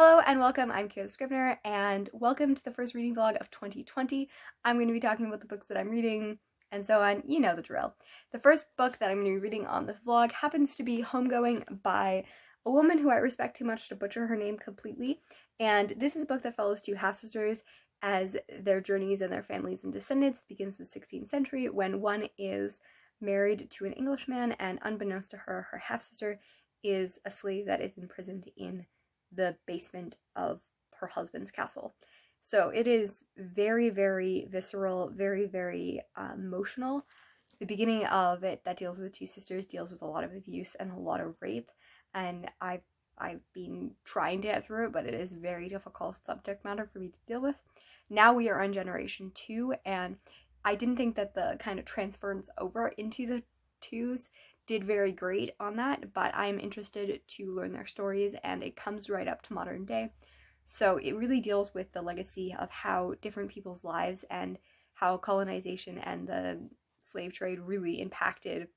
Hello and welcome, I'm Kayla Scrivener, and welcome to the first reading vlog of 2020. I'm going to be talking about the books that I'm reading and so on, you know the drill. The first book that I'm going to be reading on this vlog happens to be Homegoing by a woman who I respect too much to butcher her name completely, and this is a book that follows two half-sisters as their journeys and their families and descendants. It begins in the 16th century when one is married to an Englishman, and unbeknownst to her, her half-sister is a slave that is imprisoned in the basement of her husband's castle. So it is very, very visceral, very, very emotional. The beginning of it that deals with the two sisters deals with a lot of abuse and a lot of rape, and I've been trying to get through it, but it is very difficult subject matter for me to deal with. Now we are on generation 2, and I didn't think that the kind of transference over into the twos did very great on that, but I'm interested to learn their stories, and it comes right up to modern day. So it really deals with the legacy of how different people's lives and how colonization and the slave trade really impacted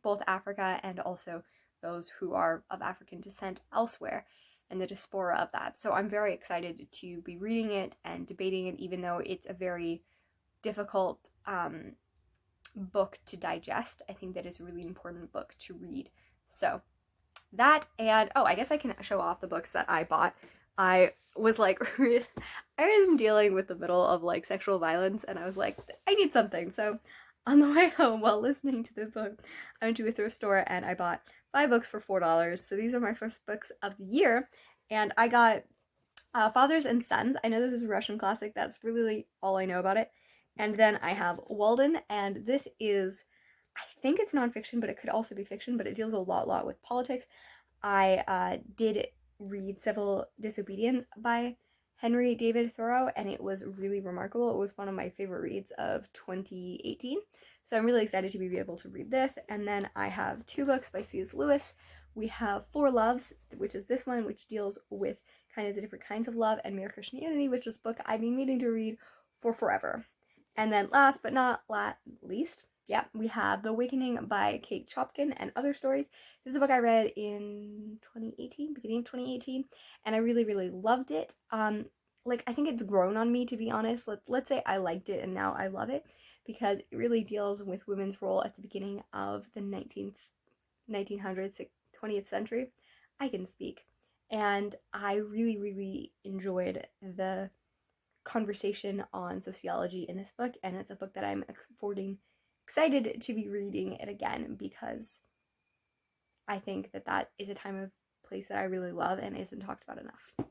both Africa and also those who are of African descent elsewhere, and the diaspora of that. So I'm very excited to be reading it and debating it, even though it's a very difficult book to digest. I think that is a really important book to read. So that, and oh, I guess I can show off the books that I bought. I was like, I was dealing with the middle of like sexual violence, and I was like, I need something. So on the way home while listening to the book, I went to a thrift store and I bought 5 books for $4. So these are my first books of the year, and I got Fathers and Sons. I know this is a Russian classic. That's really all I know about it. And then I have Walden, and this is, I think it's nonfiction, but it could also be fiction, but it deals a lot with politics. I did read Civil Disobedience by Henry David Thoreau, and it was really remarkable. It was one of my favorite reads of 2018. So I'm really excited to be able to read this. And then I have 2 books by C.S. Lewis. We have Four Loves, which is this one, which deals with kind of the different kinds of love, and Mere Christianity, which is a book I've been meaning to read for forever. And then last but not least, we have The Awakening by Kate Chopkin and Other Stories. This is a book I read in 2018, beginning of 2018, and I really loved it. I think it's grown on me, to be honest. Let's say I liked it and now I love it, because it really deals with women's role at the beginning of the 1900s, 20th century. I can speak. And I really enjoyed the conversation on sociology in this book, and it's a book that I'm excited to be reading it again, because I think that that is a time of place that I really love and isn't talked about enough.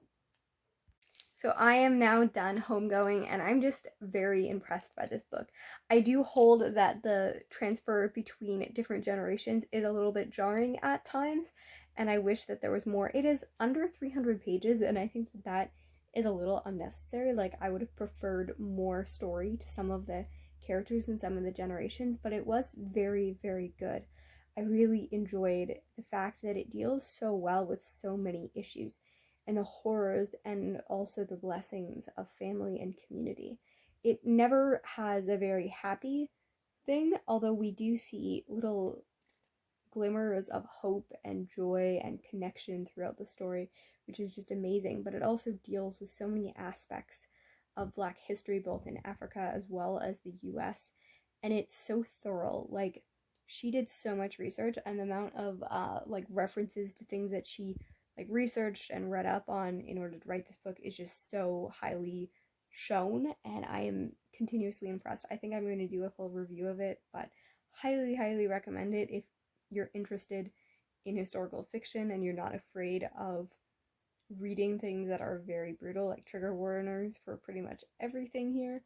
So I am now done Homegoing, and I'm just very impressed by this book. I do hold that the transfer between different generations is a little bit jarring at times, and I wish that there was more. It is under 300 pages, and I think that that is a little unnecessary. Like, I would have preferred more story to some of the characters and some of the generations, but it was very good. I really enjoyed the fact that it deals so well with so many issues and the horrors and also the blessings of family and community. It never has a very happy thing, although we do see little glimmers of hope and joy and connection throughout the story, which is just amazing. But it also deals with so many aspects of Black history, both in Africa as well as the US, and it's so thorough. Like, she did so much research, and the amount of references to things that she researched and read up on in order to write this book is just so highly shown, and I am continuously impressed. I think I'm going to do a full review of it, but highly recommend it if you're interested in historical fiction and you're not afraid of reading things that are very brutal, like trigger warners for pretty much everything here.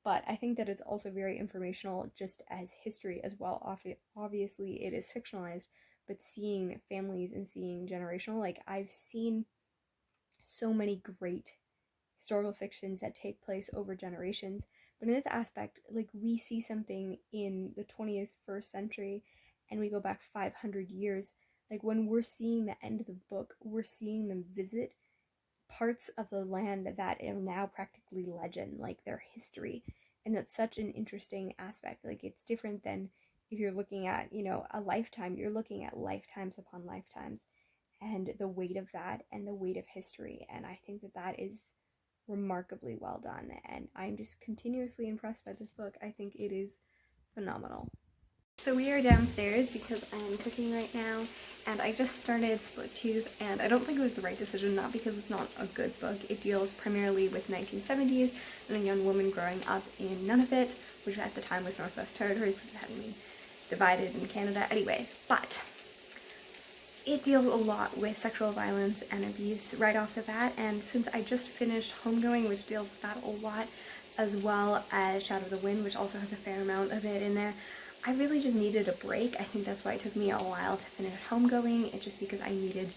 But I think that it's also very informational, just as history as well. Obviously it is fictionalized, but seeing families and seeing generational, like, I've seen so many great historical fictions that take place over generations, but in this aspect, like, we see something in the 20th first century and we go back 500 years. Like, when we're seeing the end of the book, we're seeing them visit parts of the land that are now practically legend, like their history. And that's such an interesting aspect. Like, it's different than if you're looking at, a lifetime. You're looking at lifetimes upon lifetimes, and the weight of that and the weight of history. And I think that that is remarkably well done. And I'm just continuously impressed by this book. I think it is phenomenal. So we are downstairs because I am cooking right now, and I just started Split Tooth, and I don't think it was the right decision, not because it's not a good book. It deals primarily with 1970s and a young woman growing up in Nunavut, which at the time was Northwest Territories because it hadn't been divided in Canada anyways, but it deals a lot with sexual violence and abuse right off the bat, and since I just finished Homegoing, which deals with that a lot, as well as Shadow of the Wind, which also has a fair amount of it in there, I really just needed a break. I think that's why it took me a while to finish Homegoing. It's just because I needed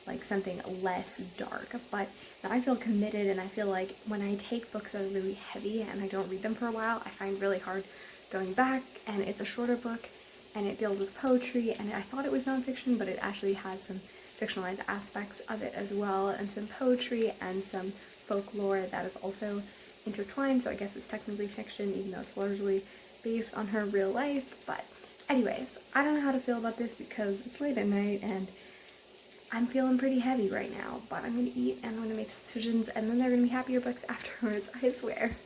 like something less dark. But now I feel committed, and I feel like when I take books that are really heavy and I don't read them for a while, I find really hard going back. And it's a shorter book, and it deals with poetry, and I thought it was nonfiction, but it actually has some fictionalized aspects of it as well, and some poetry and some folklore that is also intertwined, so I guess it's technically fiction, even though it's largely based on her real life. But anyways, I don't know how to feel about this because it's late at night and I'm feeling pretty heavy right now, but I'm gonna eat and I'm gonna make decisions, and then they're gonna be happier books afterwards, I swear.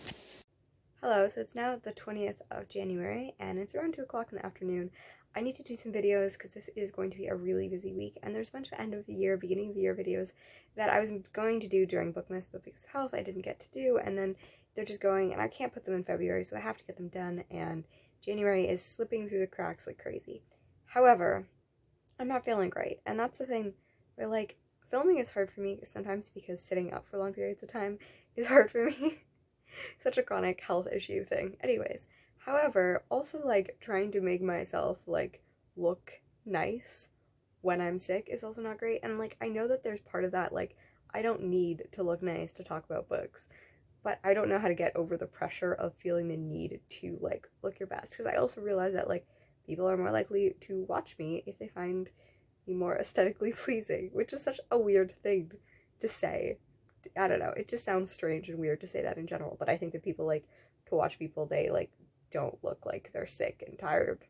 Hello, so it's now the 20th of January and it's around 2 o'clock in the afternoon. I need to do some videos because this is going to be a really busy week, and there's a bunch of end of the year, beginning of the year videos that I was going to do during Bookmas, but because of health I didn't get to do, and then they're just going, and I can't put them in February, so I have to get them done, and January is slipping through the cracks like crazy. However, I'm not feeling great, and that's the thing where, like, filming is hard for me sometimes because sitting up for long periods of time is hard for me. Such a chronic health issue thing. Anyways, however, also, like, trying to make myself, like, look nice when I'm sick is also not great, and, like, I know that there's part of that, like, I don't need to look nice to talk about books, but I don't know how to get over the pressure of feeling the need to, like, look your best, because I also realize that, like, people are more likely to watch me if they find me more aesthetically pleasing, which is such a weird thing to say. I don't know, it just sounds strange and weird to say that in general, but I think that people like to watch people they, like, don't look like they're sick and tired,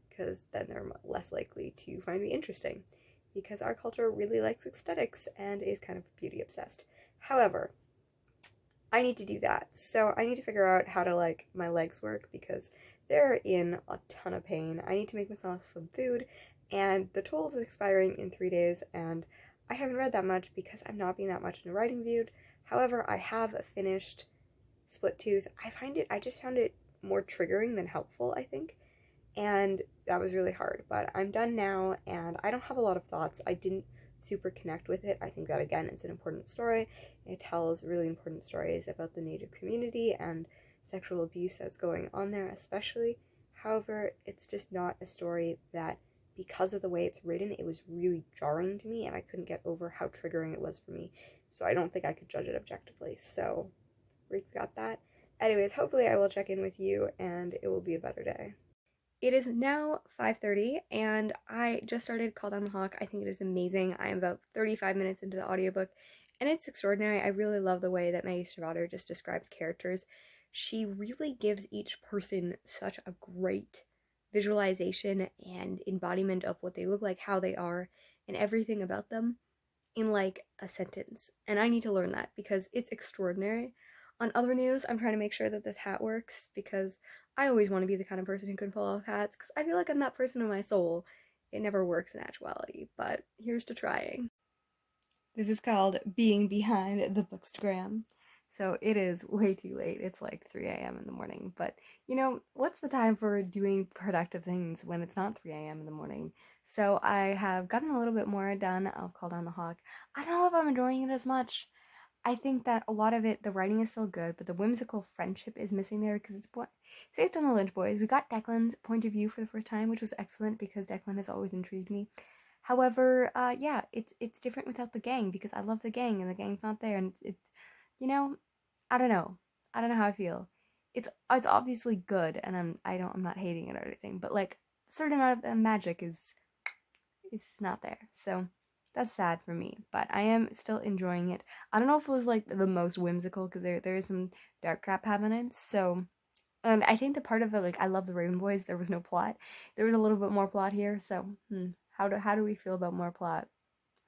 because then they're less likely to find me interesting, because our culture really likes aesthetics and is kind of beauty obsessed. However, I need to do that. So I need to figure out how to, like, my legs work because they're in a ton of pain. I need to make myself some food, and the Tools is expiring in 3 days, and I haven't read that much because I'm not being that much in a writing mood. However, I have finished Split Tooth. I just found it more triggering than helpful, I think, and that was really hard. But I'm done now, and I don't have a lot of thoughts. I didn't super connect with it. I think that, again, it's an important story. It tells really important stories about the Native community and sexual abuse that's going on there especially. However, it's just not a story that, because of the way it's written, it was really jarring to me, and I couldn't get over how triggering it was for me, so I don't think I could judge it objectively. So we got that. Anyways, hopefully I will check in with you and it will be a better day. It is now 5:30 and I just started Call Down the Hawk. I think it is amazing. I am about 35 minutes into the audiobook and it's extraordinary. I really love the way that Maggie Stiefvater just describes characters. She really gives each person such a great visualization and embodiment of what they look like, how they are, and everything about them in like a sentence. And I need to learn that because it's extraordinary. On other news, I'm trying to make sure that this hat works because I always want to be the kind of person who can pull off hats because I feel like I'm that person in my soul. It never works in actuality, but here's to trying. This is called Being Behind the Bookstagram. So it is way too late. It's like 3 a.m. in the morning. But, you know, what's the time for doing productive things when it's not 3 a.m. in the morning? So I have gotten a little bit more done of Call Down the Hawk. I don't know if I'm enjoying it as much. I think that a lot of it, the writing is still good, but the whimsical friendship is missing there because it's based on the Lynch boys. We got Declan's point of view for the first time, which was excellent because Declan has always intrigued me. However, yeah, it's different without the gang because I love the gang and the gang's not there, and it's you know, I don't know. I don't know how I feel. It's obviously good, and I'm not hating it or anything, but like a certain amount of magic is not there. So that's sad for me, but I am still enjoying it. I don't know if it was like the most whimsical because there is some dark crap happening. So, and I think the part of it, like, I love the Raven Boys. There was no plot. There was a little bit more plot here. So, how do we feel about more plot?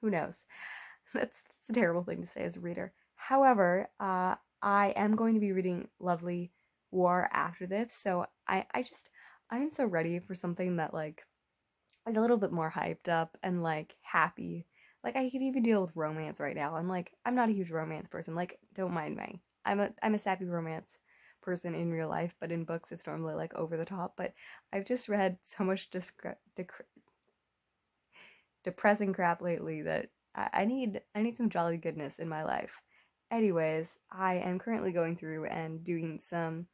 Who knows? That's a terrible thing to say as a reader. However, I am going to be reading Lovely War after this, so I am so ready for something that like is a little bit more hyped up and like happy. Like I could even deal with romance right now. And like I'm not a huge romance person. Like don't mind me. I'm a sappy romance person in real life, but in books it's normally like over the top. But I've just read so much depressing crap lately that I need some jolly goodness in my life. Anyways, I am currently going through and doing some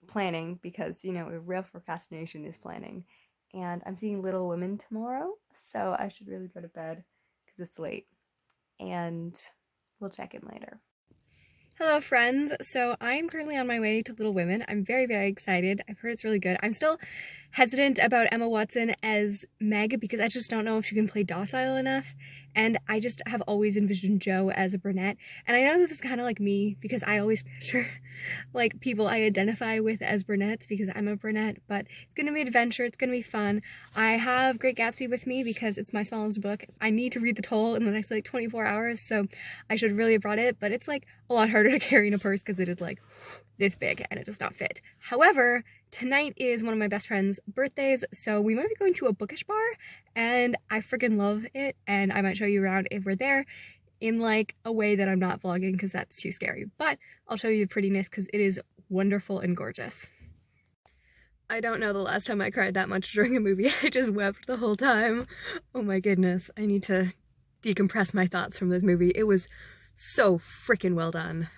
planning because real procrastination is planning. And I'm seeing Little Women tomorrow, so I should really go to bed because it's late. And we'll check in later. Hello, friends. So I'm currently on my way to Little Women. I'm very, very excited. I've heard it's really good. I'm still hesitant about Emma Watson as Meg because I just don't know if she can play docile enough. And I just have always envisioned Jo as a brunette. And I know this is kind of like me because I always picture like people I identify with as brunettes because I'm a brunette. But it's going to be an adventure. It's going to be fun. I have Great Gatsby with me because it's my smallest book. I need to read The Toll in the next like 24 hours, so I should really have brought it. But it's like a lot harder to carry in a purse because it is like this big and it does not fit. However, tonight is one of my best friend's birthdays, so we might be going to a bookish bar, and I freaking love it, and I might show you around if we're there in like a way that I'm not vlogging because that's too scary, but I'll show you the prettiness because it is wonderful and gorgeous. I don't know the last time I cried that much during a movie. I just wept the whole time. Oh my goodness, I need to decompress my thoughts from this movie. It was so freaking well done.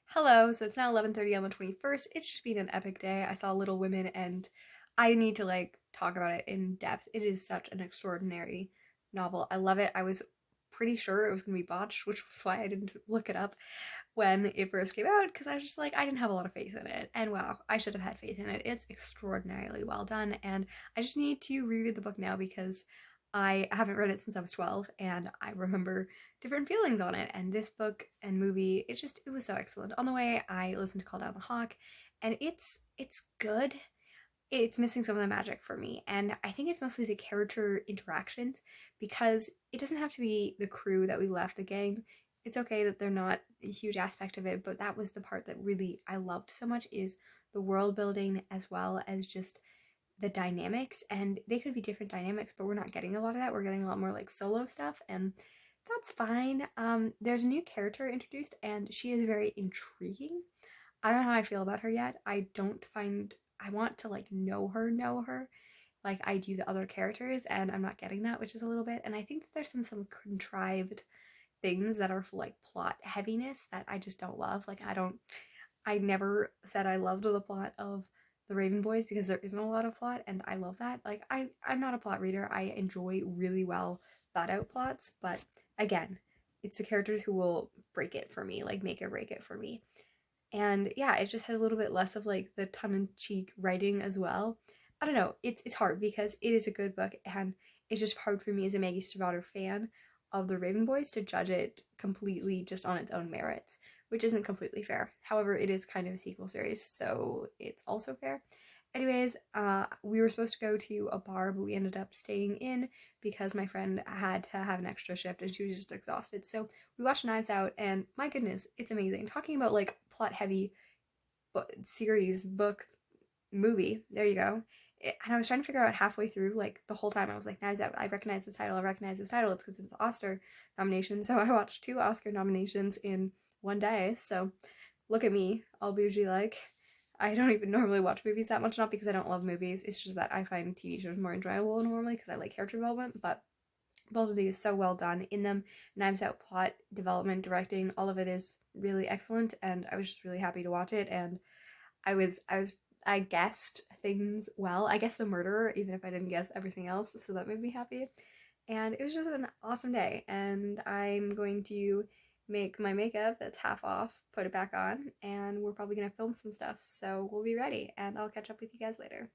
Hello, so it's now 11:30 on the 21st. It's just been an epic day. I saw Little Women and I need to like talk about it in depth. It is such an extraordinary novel. I love it. I was pretty sure it was going to be botched, which was why I didn't look it up when it first came out because I was just like, I didn't have a lot of faith in it. And wow, I should have had faith in it. It's extraordinarily well done. And I just need to reread the book now because I haven't read it since I was 12 and I remember different feelings on it. And this book and movie, it was so excellent. On the way, I listened to Call Down the Hawk and it's good. It's missing some of the magic for me, and I think it's mostly the character interactions because it doesn't have to be the crew that we left, the gang. It's okay that they're not a huge aspect of it, but that was the part that really I loved so much is the world building as well as just the dynamics, and they could be different dynamics, but we're not getting a lot of that. We're getting a lot more like solo stuff, and that's fine. There's a new character introduced and she is very intriguing. I don't know how I feel about her yet. I want to like know her like I do the other characters, and I'm not getting that, which is a little bit. And I think that there's some contrived things that are for like plot heaviness that I just don't love. Like I never said I loved the plot of The Raven Boys because there isn't a lot of plot, and I love that. Like I'm not a plot reader. I enjoy really well thought out plots, but again, it's the characters who will break it for me, like make or break it for me. And yeah, it just has a little bit less of like the tongue-in-cheek writing as well. I don't know, it's hard because it is a good book and it's just hard for me as a Maggie Stiefvater fan of the Raven Boys to judge it completely just on its own merits, which isn't completely fair. However, it is kind of a sequel series, so it's also fair. Anyways, we were supposed to go to a bar, but we ended up staying in because my friend had to have an extra shift and she was just exhausted. So we watched Knives Out, and my goodness, it's amazing. Talking about like plot heavy series, book, movie. There you go. And I was trying to figure out halfway through, like the whole time I was like, Knives Out, I recognize this title, I recognize this title. It's because it's an Oscar nomination. So I watched 2 Oscar nominations in one day. So look at me, all bougie like. I don't even normally watch movies that much, not because I don't love movies, it's just that I find TV shows more enjoyable normally because I like character development, but both of these so well done in them. Knives Out plot, development, directing, all of it is really excellent, and I was just really happy to watch it, and I guessed things well. I guessed the murderer, even if I didn't guess everything else, so that made me happy. And it was just an awesome day, and I'm going to make my makeup that's half off, put it back on, and we're probably gonna film some stuff, so we'll be ready, and I'll catch up with you guys later.